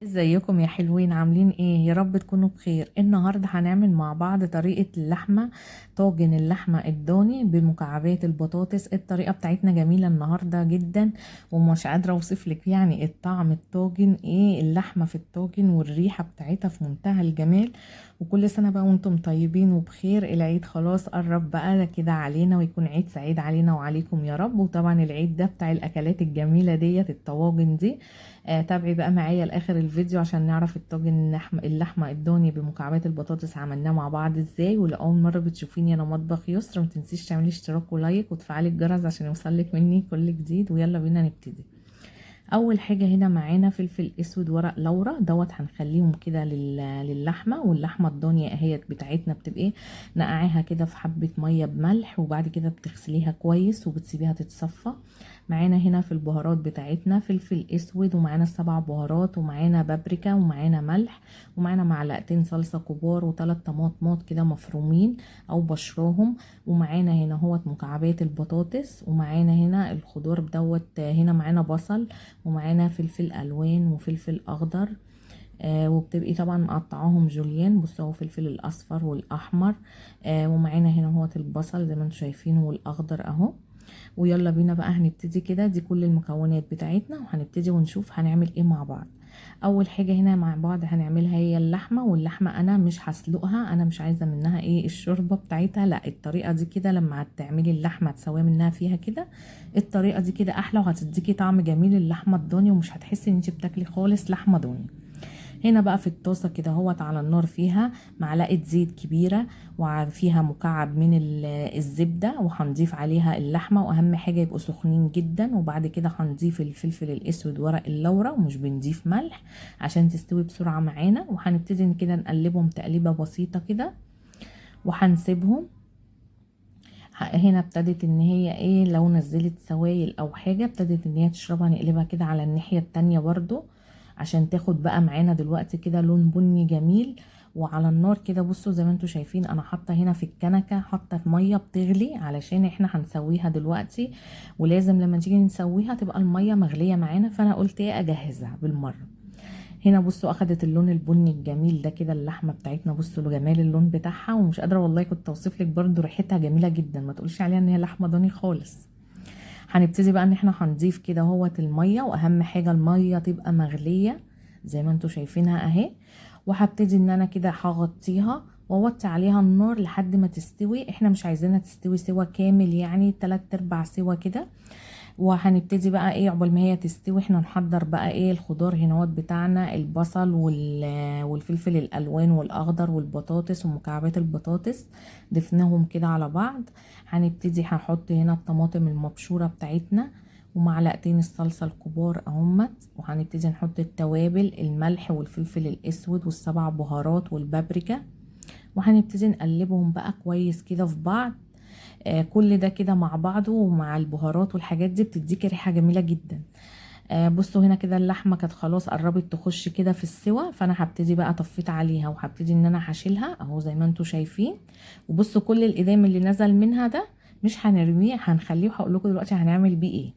ازيكم يا حلوين؟ عاملين ايه؟ يا رب تكونوا بخير. النهارده هنعمل مع بعض طريقة اللحمة، طاجن اللحمة الضاني بمكعبات البطاطس. الطريقة بتاعتنا جميلة النهارده جدا، ومش قادرة اوصفلك يعني الطعم الطاجن ايه، اللحمة في الطاجن والريحة بتاعتها في منتهى الجمال. وكل سنة بقى وانتم طيبين وبخير. العيد خلاص قرب بقى كده علينا، ويكون عيد سعيد علينا وعليكم يا رب. وطبعا العيد ده بتاع الاكلات الجميلة ديت، الطواجن دي. تابعي بقى معايا لاخر الفيديو عشان نعرف الطاجن اللحمه الضاني بمكعبات البطاطس عملناه مع بعض ازاي. ولاول مره بتشوفيني انا مطبخ يسر، ما تنسيش تعملي اشتراك ولايك وتفعلي الجرس عشان يوصلك مني كل جديد. ويلا بينا نبتدي. اول حاجه هنا معانا فلفل اسود، ورق لورا دوت هنخليهم كده للحمه. واللحمه الضانيه اهيت بتاعتنا بتبقى نقعيها كده في حبه ميه بملح، وبعد كده بتغسليها كويس وبتسيبيها تتصفى. معانا هنا في البهارات بتاعتنا فلفل اسود، ومعانا 7 بهارات، ومعانا بابريكا، ومعانا ملح، ومعانا معلقتين صلصه كبار، و3 طماطمات كده مفرومين او بشراهم. ومعانا هنا هو مكعبات البطاطس، ومعانا هنا الخضار دوت. هنا معانا بصل، ومعانا فلفل الوان وفلفل اخضر. وبتبقي طبعا مقطعاهم جوليان، بصوا هو فلفل الاصفر والاحمر. ومعانا هنا هو البصل زي ما انتم شايفين، والاخضر اهو. ويلا بينا بقى هنبتدي كده. دي كل المكونات بتاعتنا، وهنبتدي ونشوف هنعمل ايه مع بعض. اول حاجه هنا مع بعض هنعملها هي اللحمه. واللحمه انا مش هسلقها، انا مش عايزه منها ايه الشوربه بتاعتها، لا. الطريقه دي كده لما هتعملي اللحمه تسويها منها فيها كده، الطريقه دي كده احلى، وهتديكي طعم جميل اللحمه الضاني، ومش هتحسي ان انت بتاكلي خالص لحمه ضاني. هنا بقى في الطاسة كده هوت على النار فيها معلقة زيت كبيرة، وفيها مكعب من الزبدة، وهنضيف عليها اللحمة. واهم حاجة يبقوا سخنين جدا. وبعد كده هنضيف الفلفل الاسود، ورق اللورا، ومش بنضيف ملح عشان تستوي بسرعة معانا. وهنبتدي كده نقلبهم تقليبة بسيطة كده، وهنسيبهم. هنا ابتدت ان هي ايه، لو نزلت سوائل او حاجة ابتدت ان هي تشربها، نقلبها كده على الناحية التانية برضو عشان تاخد بقى معانا دلوقتي كده لون بني جميل. وعلى النار كده بصوا زي ما انتم شايفين، انا حاطه هنا في الكنكه، حاطه في ميه بتغلي علشان احنا هنسويها دلوقتي. ولازم لما تيجي نسويها تبقى الميه مغليه معانا، فانا قلت ايه اجهزها بالمره. هنا بصوا اخدت اللون البني الجميل ده كده اللحمه بتاعتنا، بصوا جمال اللون بتاعها. ومش قادره والله كنت اوصف لك برده، ريحتها جميله جدا، ما تقولش عليها ان هي لحمه ضاني خالص. هنبتدي بقى ان احنا هنضيف كده هوت الميه، واهم حاجه الميه تبقى مغليه زي ما انتم شايفينها اهي. وهبتدي ان انا كده هغطيها واوطي عليها النار لحد ما تستوي. احنا مش عايزينها تستوي سوا كامل، يعني 3/4 سوا كده. وهنبتدي بقى ايه عقبال ما هي تستوي، احنا نحضر بقى ايه الخضار هنوات بتاعنا، البصل والفلفل الالوان والاخضر والبطاطس ومكعبات البطاطس. ضفناهم كده على بعض. هنبتدي هنحط هنا الطماطم المبشورة بتاعتنا، ومعلقتين الصلصة الكبار اهمت. وهنبتدي نحط التوابل، الملح والفلفل الاسود وال7 بهارات والبابريكا. وهنبتدي نقلبهم بقى كويس كده في بعض. كل ده كده مع بعضه، ومع البهارات والحاجات دي بتديكي ريحة جميلة جدا. بصوا هنا كده اللحمة كانت خلاص قربت تخش كده في السوا، فانا هبتدي بقى طفيت عليها، وهبتدي ان انا هشيلها اهو زي ما انتم شايفين. وبصوا كل الإدام اللي نزل منها ده مش هنرميه، هنخليه. وهقول لكم دلوقتي هنعمل بيه ايه.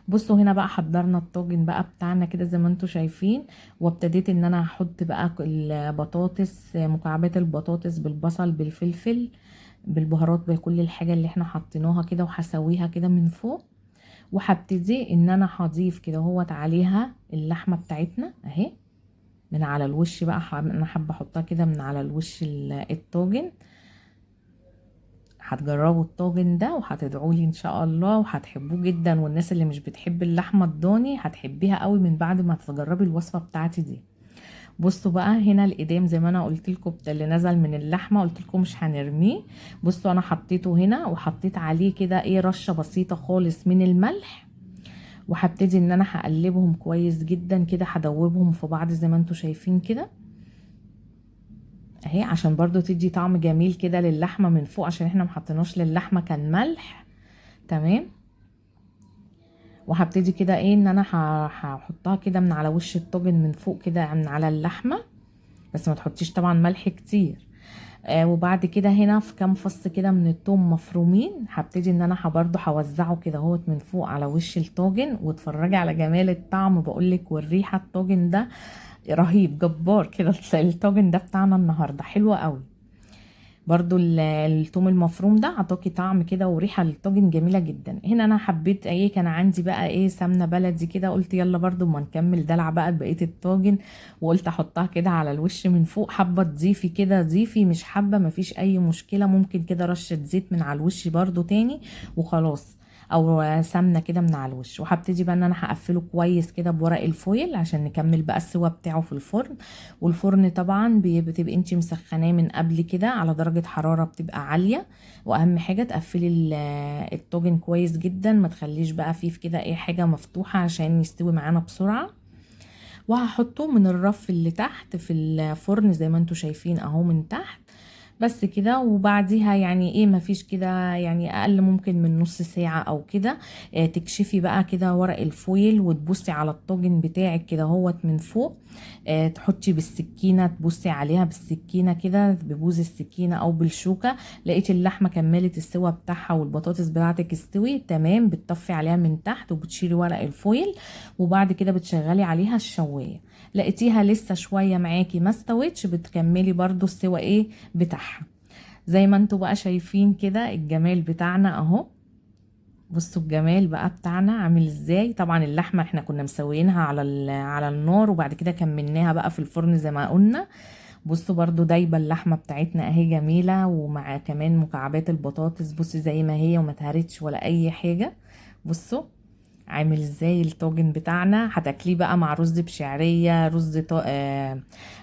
بصوا هنا بقى حضرنا الطاجن بقى بتاعنا كده زي ما انتم شايفين. وابتديت ان انا هحط بقى البطاطس، مكعبات البطاطس بالبصل بالفلفل بالبهارات بكل الحاجة اللي احنا حطيناها كده، وهسويها كده من فوق. وهبتدي ان انا هضيف كده هوت عليها اللحمة بتاعتنا اهي من على الوش بقى. انا حابة احطها كده من على الوش الطاجن. هتجربوا الطاجن ده وهتدعوا لي ان شاء الله، وهتحبوه جدا. والناس اللي مش بتحب اللحمة الضاني هتحبيها قوي من بعد ما تجربي الوصفة بتاعتي دي. بصوا بقى هنا الإدام زي ما انا قلت لكم اللي نزل من اللحمه، قلت لكم مش هنرميه. بصوا انا حطيته هنا، وحطيت عليه كده ايه رشه بسيطه خالص من الملح. وهبتدي ان انا هقلبهم كويس جدا كده، هدوبهم في بعض زي ما انتم شايفين كده اهي، عشان برضو تدي طعم جميل كده للحمه من فوق، عشان احنا محطيناش للحمه كان ملح. تمام. وهبتدي كده ايه ان انا هحطها كده من على وش الطاجن من فوق كده من على اللحمه. بس ما تحطيش طبعا ملح كتير. وبعد كده هنا في كام فص كده من الثوم مفرومين، هبتدي ان انا برضه هوزعه كده اهوت من فوق على وش الطاجن. واتفرجي على جمال الطعم بقولك والريحه. الطاجن ده رهيب جبار كده. الطاجن ده بتاعنا النهارده حلو قوي. برضو الثوم المفروم ده عطاكي طعم كده وريحه للطاجن جميله جدا. هنا انا حبيت ايه، كان عندي بقى ايه سمنه بلدي كده، قلت يلا برضو ما نكمل دلع بقى بقيه الطاجن، وقلت احطها كده على الوش من فوق. حابه تضيفي كده ضيفي، مش حابه مفيش اي مشكله، ممكن كده رشه زيت من على الوش برضو تاني وخلاص، او سمنه كده من على الوش. وهبتدي بقى ان انا هقفله كويس كده بورق الفويل عشان نكمل بقى السوا بتاعه في الفرن. والفرن طبعا بتبقى انتي مسخناه من قبل كده على درجة حرارة بتبقى عالية. واهم حاجة تقفلي الطاجن كويس جدا، ما تخليش بقى فيه كده اي حاجة مفتوحة عشان يستوي معانا بسرعة. وهحطه من الرف اللي تحت في الفرن زي ما انتوا شايفين اهو من تحت، بس كده. وبعديها يعني ايه مفيش كده يعني اقل ممكن من نص ساعة او كده، تكشفي بقى كده ورق الفويل وتبصي على الطاجن بتاعك كده هوت من فوق. تحطي بالسكينة، تبصي عليها بالسكينة كده ببوز السكينة او بالشوكة، لقيت اللحمة كملت السوا بتاعها والبطاطس بتاعتك استوي تمام، بتطفي عليها من تحت وبتشيلي ورق الفويل، وبعد كده بتشغلي عليها الشواية. لقيتيها لسه شوية معاكي ما استوتش، بتكملي برضو السوا ايه بتاعها. زي ما انتوا بقى شايفين كده الجمال بتاعنا اهو. بصوا الجمال بقى بتاعنا عامل ازاي. طبعا اللحمة احنا كنا مسويينها على على النار، وبعد كده كملناها بقى في الفرن زي ما قلنا. بصوا برضو دايبة اللحمة بتاعتنا اهي جميلة، ومع كمان مكعبات البطاطس بصي زي ما هي وما تهرتش ولا اي حاجة. بصوا عامل ازاي الطاجن بتاعنا. هتاكليه بقى مع رز بشعريه،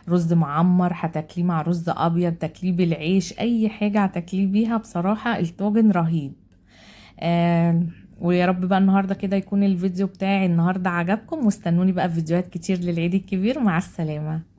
رز معمر، هتاكليه مع رز ابيض، تاكليه بالعيش، اي حاجه هتاكليه بيها. بصراحه الطاجن رهيب. آه ويا رب بقى النهارده كده يكون الفيديو بتاعي النهارده عجبكم، واستنوني بقى في فيديوهات كتير للعيد الكبير. مع السلامه.